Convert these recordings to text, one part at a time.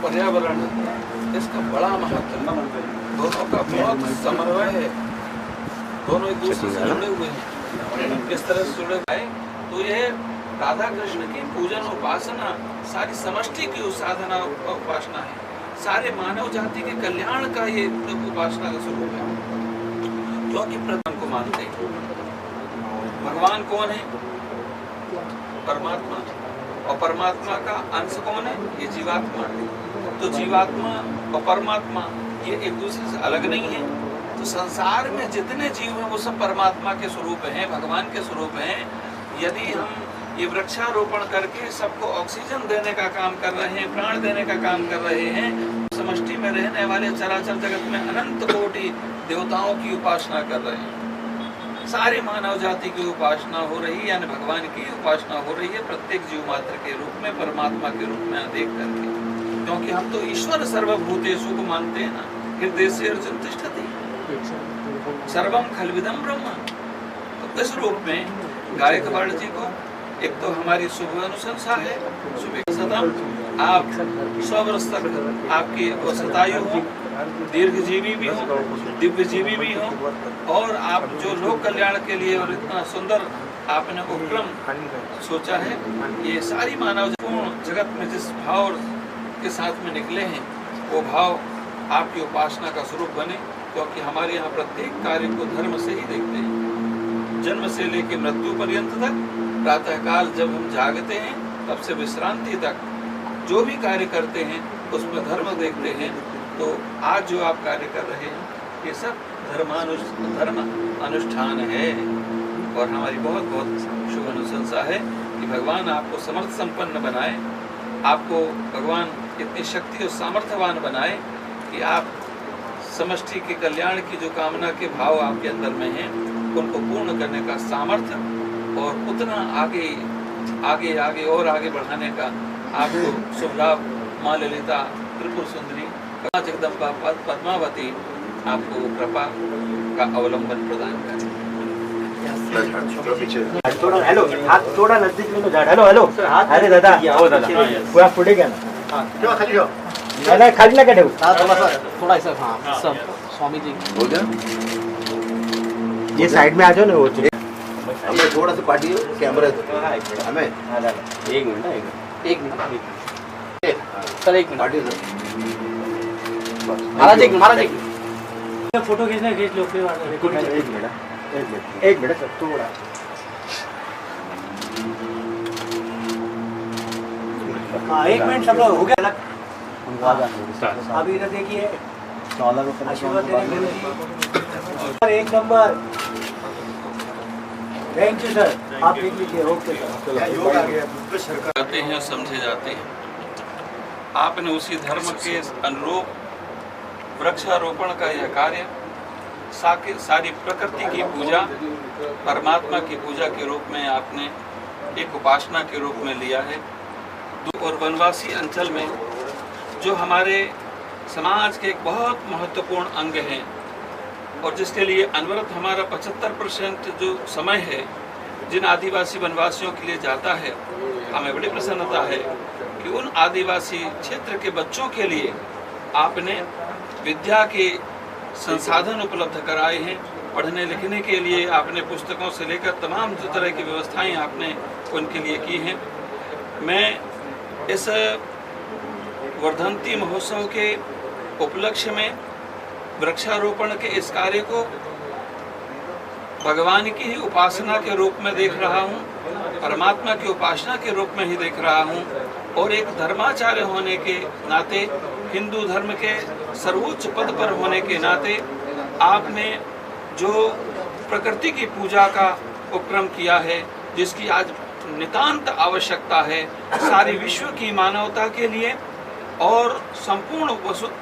पर्यावरण इसका बड़ा महत्व है। दोनों का बहुत समन्वय है, दोनों एक दूसरे से जुड़े हुए हैं। किस तरह से जुड़े हुए हैं तो यह राधा कृष्ण की पूजन उपासना सारी समष्टि की साधना उपासना है, सारे मानव जाति के कल्याण का ये उपासना का स्वरूप है। क्योंकि प्रधान को मानते हैं, भगवान कौन है? परमात्मा, और परमात्मा का अंश कौन है? ये जीवात्मा। तो जीवात्मा और परमात्मा ये एक दूसरे से अलग नहीं है। तो संसार में जितने जीव हैं वो सब परमात्मा के स्वरूप हैं, भगवान के स्वरूप हैं। यदि हम ये वृक्षारोपण करके सबको ऑक्सीजन देने का काम कर रहे हैं, प्राण देने का काम कर रहे हैं, समष्टि में रहने वाले चराचर जगत में अनंत कोटि देवताओं की उपासना कर रहे हैं, सारे मानव जाति की उपासना हो रही है, यानी भगवान की उपासना हो रही है प्रत्येक जीव मात्र के रूप में, परमात्मा के रूप में देख करके। क्योंकि हम तो ईश्वर सर्वभूतेषु को मानते हैं ना, हृदय से अर्जुन तिष्ठति सर्वम खलविदम ब्रह्म। तो इस रूप में गायकवाड़ जी को एक तो हमारी शुभ अनुशंसा है, शुभ सदम आप 100 वर्ष तक आपकी शतायु हो, दीर्घजीवी भी हो, दिव्यजीवी भी हो, और आप जो लोक कल्याण के लिए और इतना सुंदर आपने उपक्रम सोचा है, ये सारी मानव जगत में जिस भाव के साथ में निकले हैं वो भाव आपकी उपासना का स्वरूप बने। क्योंकि हमारे यहाँ प्रत्येक कार्य को धर्म से ही देखते हैं, जन्म से लेकर मृत्यु पर्यंत तक, प्रातः काल जब हम जागते हैं तब से विश्रांति तक जो भी कार्य करते हैं उसमें धर्म देखते हैं। तो आज जो आप कार्य कर रहे हैं ये सब धर्म अनुष्ठान है, और हमारी बहुत बहुत शुभ अनुशंसा है कि भगवान आपको समर्थ संपन्न बनाए, आपको भगवान इतनी शक्ति और सामर्थ्यवान बनाए कि आप समष्टि के कल्याण की जो कामना के भाव आपके अंदर में हैं उनको पूर्ण करने का सामर्थ्य और उतना आगे आगे आगे और आगे बढ़ाने का आपको शुभ लाभ माँ ललिता त्रिपुर सुंदरी जगदम्बा पद्मावती आपको कृपा का अवलंबन प्रदान करें। थोड़ा हेलो, हाथ थोड़ा नजदीक में झाड़। हेलो हेलो, अरे दादा हो दादा, पूरा पुढे घ्या ना, ठेवा खाली ठेवा, नाही खाली नका ठेवू, थोड़ा ऐसा हाँ सब स्वामी जी हो गया, ये साइड में आ जाओ ना, वो हमें थोड़ा सा पार्टी कैमरा हमें एक मिनट सर, एक मिनट महाराज एक फोटो खींचना, खींच लो फिर एक मिनट सर, थोड़ा हाँ, 1 मिनट सब लोग हो गया। अभी इधर देखिए, आशीर्वाद देने एक नंबर, थैंक यू सर, आप देख लीजिए। ओके सर, जाते हैं समझे जाते हैं। आपने उसी धर्म के अनुरूप वृक्षारोपण का यह कार्य सारी प्रकृति की पूजा परमात्मा की पूजा के रूप में आपने एक उपासना के रूप में लिया है। और वनवासी अंचल में जो हमारे समाज के एक बहुत महत्वपूर्ण अंग हैं और जिसके लिए अनवरत हमारा 75% जो समय है जिन आदिवासी वनवासियों के लिए जाता है, हमें बड़ी प्रसन्नता है कि उन आदिवासी क्षेत्र के बच्चों के लिए आपने विद्या के संसाधन उपलब्ध कराए हैं। पढ़ने लिखने के लिए आपने पुस्तकों से लेकर तमाम जो तरह की व्यवस्थाएं आपने उनके लिए की हैं। मैं इस वर्धंती महोत्सव के उपलक्ष्य में वृक्षारोपण के इस कार्य को भगवान की ही उपासना के रूप में देख रहा हूँ, परमात्मा की उपासना के रूप में ही देख रहा हूँ, और एक धर्माचार्य होने के नाते, हिंदू धर्म के सर्वोच्च पद पर होने के नाते आपने जो प्रकृति की पूजा का उपक्रम किया है, जिसकी आज नितांत आवश्यकता है सारी विश्व की मानवता के लिए और संपूर्ण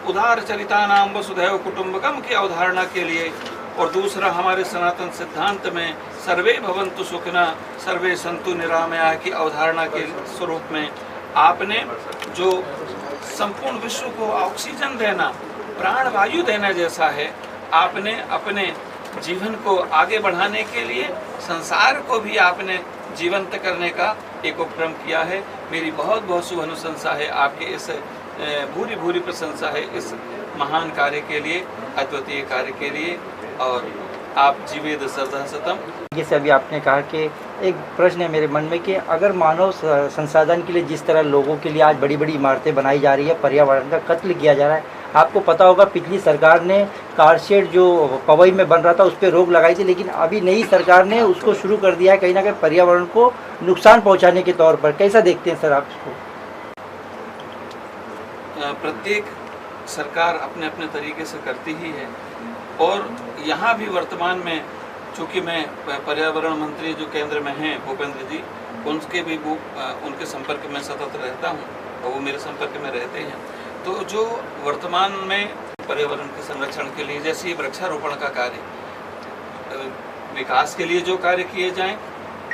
उदार चरितानाम वसुधैव कुटुंबकम की अवधारणा के लिए, और दूसरा हमारे सनातन सिद्धांत में सर्वे भवन्तु सुखिनः सर्वे सन्तु निरामया की अवधारणा के स्वरूप में आपने जो संपूर्ण विश्व को ऑक्सीजन देना, प्राण वायु देना जैसा है, आपने अपने जीवन को आगे बढ़ाने के लिए संसार को भी आपने जीवंत करने का एक उपक्रम किया है। मेरी बहुत बहुत शुभ अनुशंसा है आपके इस भूरी भूरी प्रशंसा है इस महान कार्य के लिए, अद्वितीय कार्य के लिए। और आप जीवेद श्रद्धा सतम। जैसे अभी आपने कहा कि एक प्रश्न है मेरे मन में कि अगर मानव संसाधन के लिए जिस तरह लोगों के लिए आज बड़ी बड़ी इमारतें बनाई जा रही है, पर्यावरण का कत्ल किया जा रहा है, आपको पता होगा पिछली सरकार ने कारशेड जो पवई में बन रहा था उस पर रोक लगाई थी, लेकिन अभी नई सरकार ने उसको शुरू कर दिया है कहीं ना कहीं पर्यावरण को नुकसान पहुंचाने के तौर पर। कैसा देखते हैं सर आप इसको? प्रत्येक सरकार अपने अपने तरीके से करती ही है, और यहाँ भी वर्तमान में चूँकि मैं पर्यावरण मंत्री जो केंद्र में हैं भूपेंद्र जी, उनके भी उनके संपर्क में सतत रहता हूँ और वो मेरे संपर्क में रहते हैं। तो जो वर्तमान में पर्यावरण के संरक्षण के लिए जैसे वृक्षारोपण का कार्य, विकास के लिए जो कार्य किए जाएं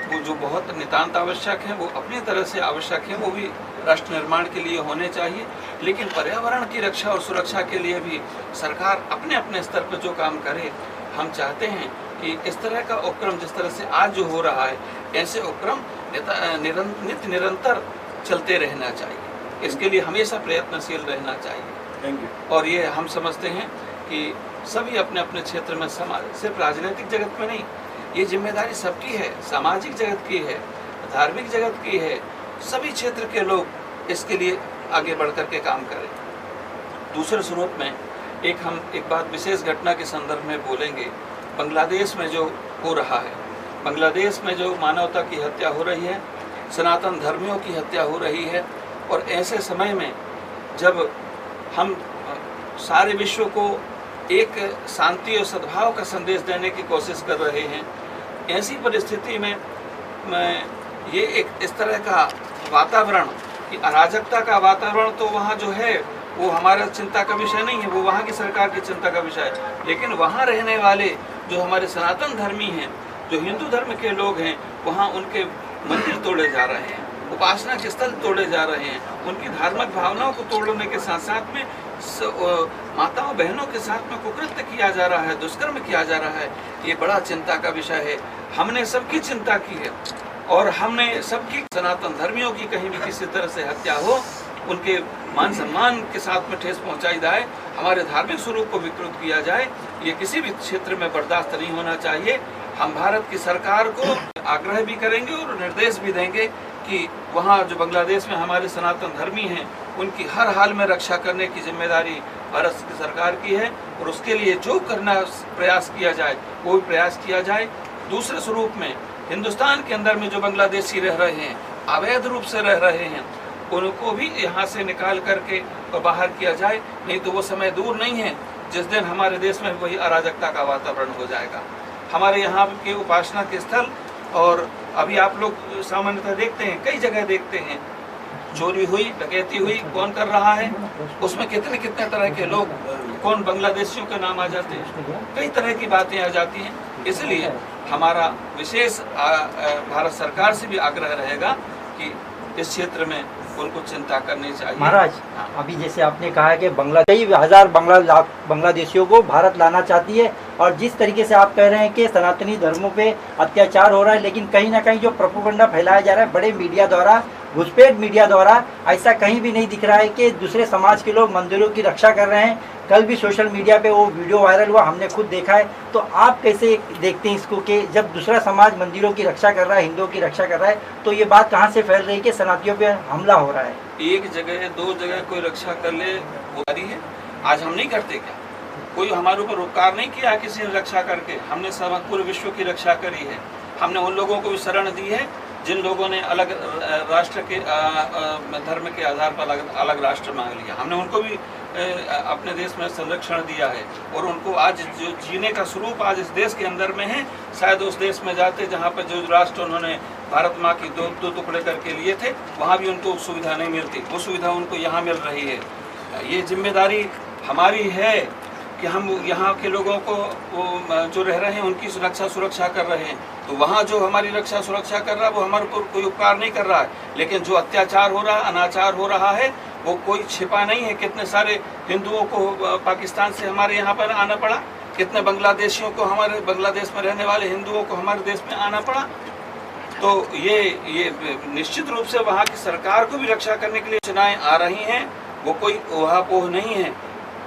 वो जो बहुत नितांत आवश्यक है, वो अपनी तरह से आवश्यक है, वो भी राष्ट्र निर्माण के लिए होने चाहिए। लेकिन पर्यावरण की रक्षा और सुरक्षा के लिए भी सरकार अपने अपने स्तर पर जो काम करे, हम चाहते हैं कि इस तरह का उपक्रम जिस तरह से आज जो हो रहा है, ऐसे उपक्रम नित्य निरंतर चलते रहना चाहिए। इसके लिए हमेशा प्रयत्नशील रहना चाहिए। और ये हम समझते हैं कि सभी अपने अपने क्षेत्र में, समाज सिर्फ राजनीतिक जगत में नहीं, ये जिम्मेदारी सबकी है, सामाजिक जगत की है, धार्मिक जगत की है। सभी क्षेत्र के लोग इसके लिए आगे बढ़ कर के काम करें। दूसरे स्वरूप में हम एक बात विशेष घटना के संदर्भ में बोलेंगे। बांग्लादेश में जो हो रहा है, बांग्लादेश में जो मानवता की हत्या हो रही है, सनातन धर्मियों की हत्या हो रही है, और ऐसे समय में जब हम सारे विश्व को एक शांति और सद्भाव का संदेश देने की कोशिश कर रहे हैं, ऐसी परिस्थिति में ये एक इस तरह का वातावरण, कि अराजकता का वातावरण तो वहाँ जो है वो हमारा चिंता का विषय नहीं है, वो वहाँ की सरकार की चिंता का विषय है। लेकिन वहाँ रहने वाले जो हमारे सनातन धर्मी हैं, जो हिंदू धर्म के लोग हैं, वहाँ उनके मंदिर तोड़े जा रहे हैं, उपासना के स्थल तोड़े जा रहे हैं, उनकी धार्मिक भावनाओं को तोड़ने के साथ साथ में माताओं बहनों के साथ में कुकृत्य किया जा रहा है, दुष्कर्म किया जा रहा है। ये बड़ा चिंता का विषय है। हमने सबकी चिंता की है, और हमने सबकी सनातन धर्मियों की कहीं भी किसी तरह से हत्या हो, उनके मान सम्मान के साथ में ठेस पहुंचाई जाए, हमारे धार्मिक स्वरूप को विकृत किया जाए, ये किसी भी क्षेत्र में बर्दाश्त नहीं होना चाहिए। हम भारत की सरकार को आग्रह भी करेंगे और निर्देश भी देंगे कि वहाँ जो बांग्लादेश में हमारे सनातन धर्मी हैं, उनकी हर हाल में रक्षा करने की जिम्मेदारी भारत की सरकार की है, और उसके लिए जो करना प्रयास किया जाए वो भी प्रयास किया जाए। दूसरे स्वरूप में हिंदुस्तान के अंदर में जो बांग्लादेशी रह रहे हैं, अवैध रूप से रह रहे हैं, उनको भी यहाँ से निकाल करके बाहर किया जाए। नहीं तो वो समय दूर नहीं है जिस दिन हमारे देश में वही अराजकता का वातावरण हो जाएगा। हमारे यहाँ के उपासना के स्थल, और अभी आप लोग सामान्यतः देखते हैं, कई जगह देखते हैं, चोरी हुई, डकैती हुई, कौन कर रहा है, उसमें कितने कितने तरह के लोग, कौन बांग्लादेशियों के नाम आ जाते हैं, कई तरह की बातें आ जाती हैं। इसलिए हमारा विशेष भारत सरकार से भी आग्रह रहेगा कि इस क्षेत्र में उनको चिंता करनी चाहिए। महाराज, अभी जैसे आपने कहा है कि कई हजार बांग्लादेशियों को भारत लाना चाहती है, और जिस तरीके से आप कह रहे हैं कि सनातनी धर्मों पे अत्याचार हो रहा है, लेकिन कहीं ना कहीं जो प्रोपेगेंडा फैलाया जा रहा है बड़े मीडिया द्वारा, घुसपैठ मीडिया द्वारा, ऐसा कहीं भी नहीं दिख रहा है कि दूसरे समाज के लोग मंदिरों की रक्षा कर रहे हैं। कल भी सोशल मीडिया पे वो वीडियो वायरल हुआ, हमने खुद देखा है। तो आप कैसे देखते हैं इसको कि जब दूसरा समाज मंदिरों की रक्षा कर रहा है, हिंदुओं की रक्षा कर रहा है, तो ये बात कहाँ से फैल रही है कि सनातनियों पे हमला हो रहा है? एक जगह दो जगह कोई रक्षा कर ले वो है। आज हम नहीं करते क्या? कोई हमारे ऊपर उपकार नहीं किया किसी ने रक्षा करके। हमने पूरे विश्व की रक्षा करी है। हमने उन लोगों को भी शरण दी है जिन लोगों ने अलग राष्ट्र के धर्म के आधार पर अलग राष्ट्र मांग लिया। हमने उनको भी अपने देश में संरक्षण दिया है, और उनको आज जो जीने का स्वरूप आज इस देश के अंदर में है, शायद उस देश में जाते जहाँ पर जो राष्ट्र उन्होंने भारत माँ की दो टुकड़े करके लिए थे, वहाँ भी उनको सुविधा नहीं मिलती। वो सुविधा उनको यहाँ मिल रही है। ये जिम्मेदारी हमारी है कि हम यहाँ के लोगों को जो रह रहे हैं उनकी सुरक्षा कर रहे हैं। तो वहाँ जो हमारी रक्षा सुरक्षा कर रहा है वो हमारे ऊपर कोई उपकार नहीं कर रहा है, लेकिन जो अत्याचार हो रहा है, अनाचार हो रहा है, वो कोई छिपा नहीं है। कितने सारे हिंदुओं को पाकिस्तान से हमारे यहाँ पर आना पड़ा, कितने बांग्लादेशियों को, हमारे बांग्लादेश में रहने वाले हिंदुओं को हमारे देश में आना पड़ा। तो ये निश्चित रूप से वहाँ की सरकार को भी रक्षा करने के लिए सूचनाएं आ रही हैं। वो कोई ओहापोह नहीं है।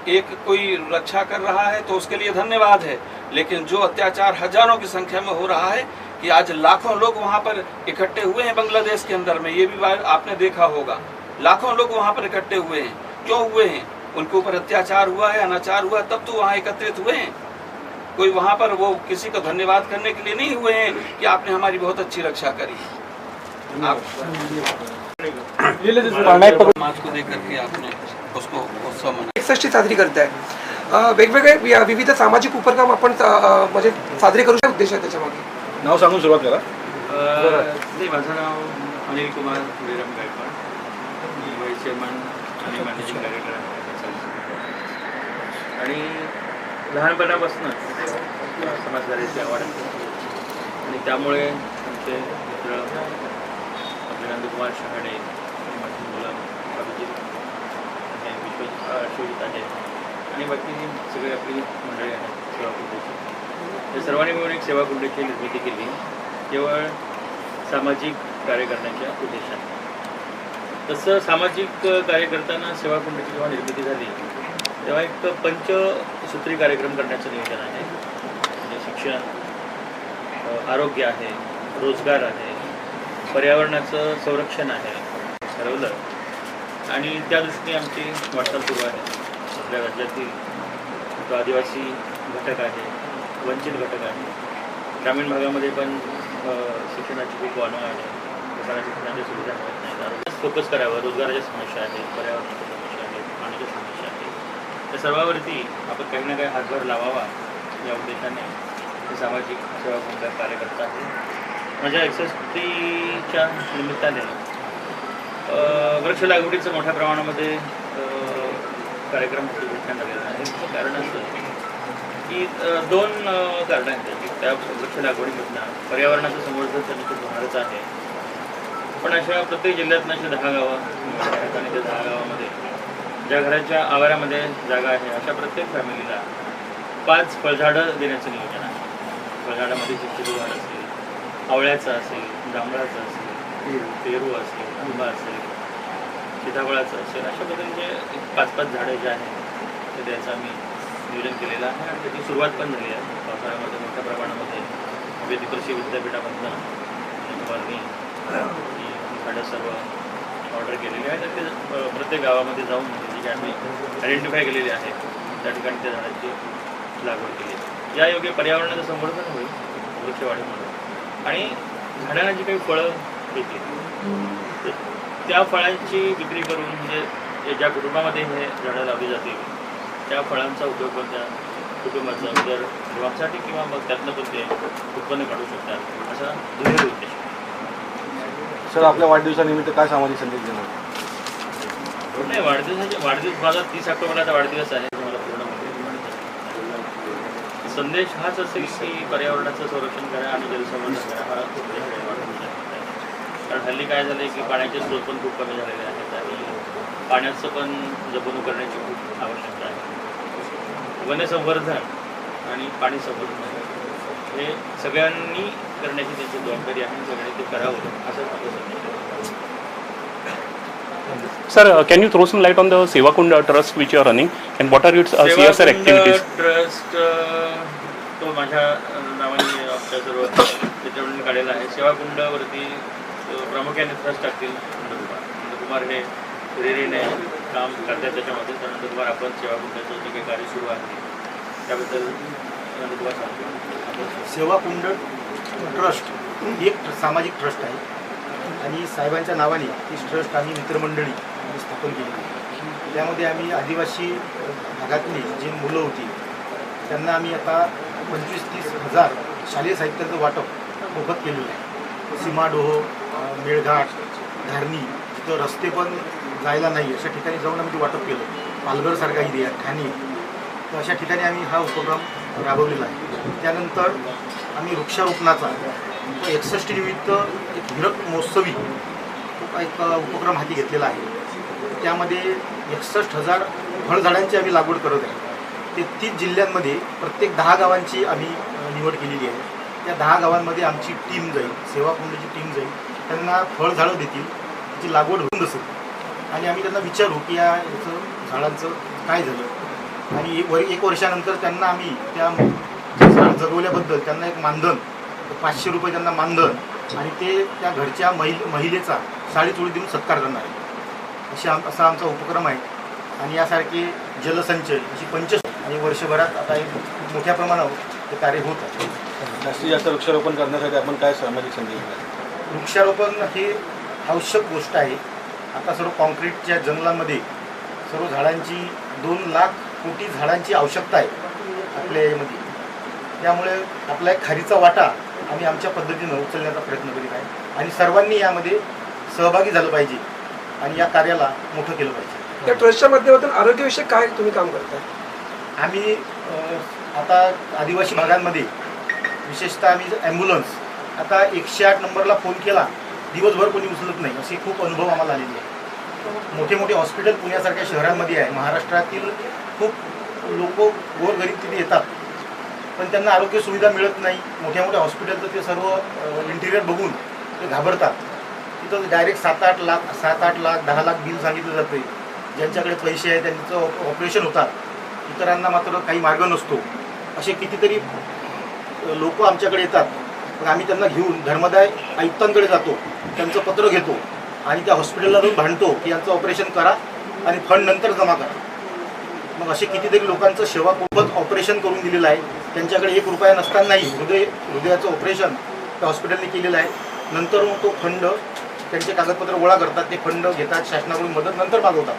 एक कोई रक्षा कर रहा है तो उसके लिए धन्यवाद है, लेकिन जो अत्याचार हजारों की संख्या में हो रहा है कि आज लाखों लोग वहाँ पर इकट्ठे हुए हैं बांग्लादेश के अंदर में, ये भी बात आपने देखा होगा। लाखों लोग वहाँ पर इकट्ठे हुए हैं, क्यों हुए हैं? उनके ऊपर अत्याचार हुआ है, अनाचार हुआ, तब तो वहाँ एकत्रित हुए हैं। कोई वहाँ पर वो किसी को धन्यवाद करने के लिए नहीं हुए हैं कि आपने हमारी बहुत अच्छी रक्षा करी। आप समाज को देख करके आपने उसको उत्सव मना 61 साजरी करताय। वेगवेगळे विविध सामाजिक उपक्रम आपण म्हणजे साजरे करू शकतो उद्देश आहे त्याच्यामागे। नाव सांगून सुरुवात करा। नाही, माझं नाव अनिल कुमार विरम गायकवाड, मी व्हाईस चेअरमन आणि मॅनेजिंग डायरेक्टर आहे। आणि लहानपणापासूनच समाजकार्याची आवड आहे आणि त्यामुळे आमचे मित्र आपले नंदकुमार शहाणे, माझी मुलं अभिजित आहे, विश्वजित आहे आणि बाकी सगळी आपली मंडळी आहेत सेवाकुंडाची, या सर्वांनी मिळून एक सेवाकुंडाची निर्मिती केली केवळ सामाजिक कार्य करण्याच्या उद्देशाने। तसं सामाजिक कार्य करताना सेवाकुंडाची जेव्हा निर्मिती झाली तेव्हा एक पंचसूत्री कार्यक्रम करण्याचं नियोजन आहे, म्हणजे शिक्षण, आरोग्य आहे, रोजगार आहे, पर्यावरणाचं संरक्षण आहे ठरवलं आणि त्या दृष्टीने आमची वाटचाल सुरू आहे। आपल्या राज्यातील जो आदिवासी घटक आहे, वंचित घटक आहे, ग्रामीण भागामध्ये पण शिक्षणाची खूप वानवा आहे, लोकांना शिक्षणाच्या सुविधा मिळत नाहीत, आरोग्यात फोकस करावं, रोजगाराच्या समस्या आहेत, पर्यावरणाच्या समस्या आहेत, पाण्याच्या समस्या आहेत, या सर्वावरती आपण काही ना काही हातभार लावावा या उद्देशाने हे सामाजिक सेवाकुंड कार्य करत आहे। माझ्या 61च्या निमित्ताने वृक्ष लागवडीचं मोठ्या प्रमाणामध्ये कार्यक्रम घेण्यात आलेला आहे। कारण असं की दोन कारण आहेत, त्या वृक्ष लागवडीमधनं पर्यावरणाचं संवर्धन त्यांनी खूप होणारच आहे, पण अशा प्रत्येक जिल्ह्यातनं अशा 10 गावं आहेत आणि त्या 10 गावामध्ये ज्या घराच्या आवारामध्ये जागा आहे अशा प्रत्येक फॅमिलीला 5 फळझाडं देण्याचं नियोजन आहे। फळझाडामध्ये चिंचेचं झाड असेल, आवळ्याचं असेल, जांभळाचं असेल, पेरू असेल, आंबा असेल, सीताफळाचं असेल, अशा पद्धतीचे 5-5 झाडं जे आहेत ते द्यायचं आम्ही नियोजन केलेलं आहे आणि त्याची सुरुवात पण झाली आहे। पावसाळ्यामध्ये मोठ्या प्रमाणामध्ये विविध कृषी विद्यापीठामधनं फवारणी ही झाडं सर्व ऑर्डर केलेली आहेत आणि ते प्रत्येक गावामध्ये जाऊन जी काही आम्ही आयडेंटिफाय केलेली आहे त्या ठिकाणी त्या झाडाची लागवड केली आहे। या योग्य पर्यावरणाचं संवर्धन होईल वृक्षवाढीमुळे आणि झाडांना जी काही फळं येतील त्या फळांची विक्री करून म्हणजे ज्या कुटुंबामध्ये हे झाडं लावली जातील त्या फळांचा उपयोग करून त्या कुटुंबाचा उदरनिर्वाहासाठी किंवा मग त्यातनं पण ते उत्पन्न काढू शकतात असा दुहेरी उद्देश। सर, आपल्या वाढदिवसानिमित्त काय सामाजिक संदेश देणार? नाही, वाढदिवस माझा 30 ऑक्टोबरचा वाढदिवस आहे, मला पूर्ण संदेश हाच असेल की पर्यावरणाचं संरक्षण करा आणि जलसंवर्धन करा हा उद्देश आहे वाढदिवसाचा। कारण हल्ली काय झालं आहे की पाण्याचे स्रोत पण खूप कमी झालेले आहेत आणि पाण्याचं पण जपणूक करण्याची खूप आवश्यकता आहे। वनसंवर्धन आणि पाणी संवर्धन हे सगळ्यांनी करण्याची त्यांची जबाबदारी आहे, सगळ्यांनी ते करावं असं माझं संदेश आहे। Sir, can you throw some light on the Sevakund Trust which you are running and what are its CSR activities? Trust तो माझ्या नावाने आमच्या सर्व त्याच्यावरून काढलेला आहे। सेवाकुंडावरती प्रामुख्याने ट्रस्ट टाकतील नंदकुमार हे हिरिरीने काम करतात त्याच्यामध्ये, तर नंदकुमार आपण सेवाकुंडाचं जे काही कार्य सुरू आहे त्याबद्दल नंदकुमार सांगतो। सेवाकुंड ट्रस्ट ही एक सामाजिक ट्रस्ट आहे आणि साहेबांच्या नावाने ही ट्रस्ट आम्ही मित्रमंडळी स्थापन केली। त्यामध्ये आम्ही आदिवासी भागातली जी मुलं होती त्यांना आम्ही आता 25-30 हजार शालेय साहित्याचं वाटप मोफत केलेलं आहे। सीमाडोह, मेळघाट, धारणी जिथं रस्ते पण जायला नाही अशा ठिकाणी जाऊन आम्ही ते वाटप केलं। पालघरसारखा एरिया, ठाणे, तर अशा ठिकाणी आम्ही हा उपक्रम राबवलेला आहे। त्यानंतर आम्ही वृक्षारोपणाचा 61 निमित्त एक हिरक महोत्सवी एक उपक्रम हाती घेतलेला आहे। त्यामध्ये 61,000 फळझाडांची आम्ही लागवड करत आहे। 33 जिल्ह्यांमध्ये प्रत्येक 10 गावांची आम्ही निवड केलेली आहे। त्या 10 गावांमध्ये आमची टीम जाईल, सेवाकुंडाची टीम जाईल, त्यांना फळझाडं देतील, त्याची लागवड होऊन असेल आणि आम्ही त्यांना विचारू की या याचं झाडांचं काय झालं. आणि एक वर्षानंतर त्यांना आम्ही त्या झाड जगवल्याबद्दल त्यांना एक मानधन 500 रुपये त्यांना मानधन आणि ते त्या घरच्या महिलेचा साडी चोळी देऊन सत्कार करणार आहे असा आमचा उपक्रम आहे. आणि यासारखे जलसंचय अशी आणि वर्षभरात आता एक मोठ्या प्रमाणावर ते कार्य होत आहे. जास्तीत जास्त वृक्षारोपण करण्यासाठी आपण काय सामाजिक संदेश द्याल? वृक्षारोपण हे आवश्यक गोष्ट आहे. आता सर्व कॉन्क्रीटच्या जंगलामध्ये सर्व झाडांची 2 लाख कोटी झाडांची आवश्यकता आहे आपल्या यामध्ये. त्यामुळे आपला एक खारीचा वाटा आम्ही आमच्या पद्धतीनं उचलण्याचा प्रयत्न करीत आहे आणि सर्वांनी यामध्ये सहभागी झालं पाहिजे आणि या कार्याला मोठं केलं पाहिजे. या ट्रस्टच्या माध्यमातून आरोग्यविषयक काय तुम्ही काम करताय? आम्ही आता आदिवासी भागांमध्ये विशेषतः आम्ही ॲम्ब्युलन्स आता 108 नंबरला फोन केला दिवसभर कोणी उचलत नाही असे खूप अनुभव आम्हाला आलेले आहे. मोठे मोठे हॉस्पिटल पुण्यासारख्या शहरांमध्ये आहे. महाराष्ट्रातील खूप लोक गोरगरीब तिथे येतात पण त्यांना आरोग्य सुविधा मिळत नाही. मोठ्या मोठ्या हॉस्पिटलचं ते सर्व इंटिरियर बघून ते घाबरतात. तिथं डायरेक्ट 7-8 लाख 10 लाख बिल सांगितलं जाते. ज्यांच्याकडे पैसे आहेत त्यांचं ऑपरेशन होतात, इतरांना मात्र काही मार्ग नसतो. असे कितीतरी लोक आमच्याकडे येतात. मग आम्ही त्यांना घेऊन धर्मादाय आयुक्तांकडे जातो, त्यांचं पत्र घेतो आणि त्या हॉस्पिटलला जाऊन भांडतो की यांचं ऑपरेशन करा आणि फंड नंतर जमा करा. मग असे कितीतरी लोकांचं सेवापूर्वक ऑपरेशन करून दिलेलं आहे. त्यांच्याकडे 1 रुपया नसतानाही हृदयाचं ऑपरेशन त्या हॉस्पिटलने केलेलं आहे. नंतर मग तो फंड त्यांचे कागदपत्र गोळा करतात, ते फंड घेतात, शासनाकडून मदत नंतर मागवतात.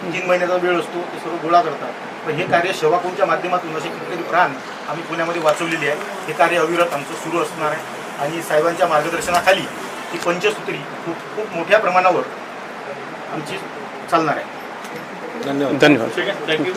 3 महिन्याचा वेळ असतो, ते सर्व गोळा करतात. पण हे कार्य सेवाकुंच्या माध्यमातून असे कितीतरी प्राण आम्ही पुण्यामध्ये वाचवलेली आहे. हे कार्य अविरत आमचं सुरू असणार आहे आणि साहेबांच्या मार्गदर्शनाखाली ही पंचसूत्री खूप मोठ्या प्रमाणावर आमची चालणार आहे. धन्यवाद. धन्यवाद. ठीक आहे, थँक्यू.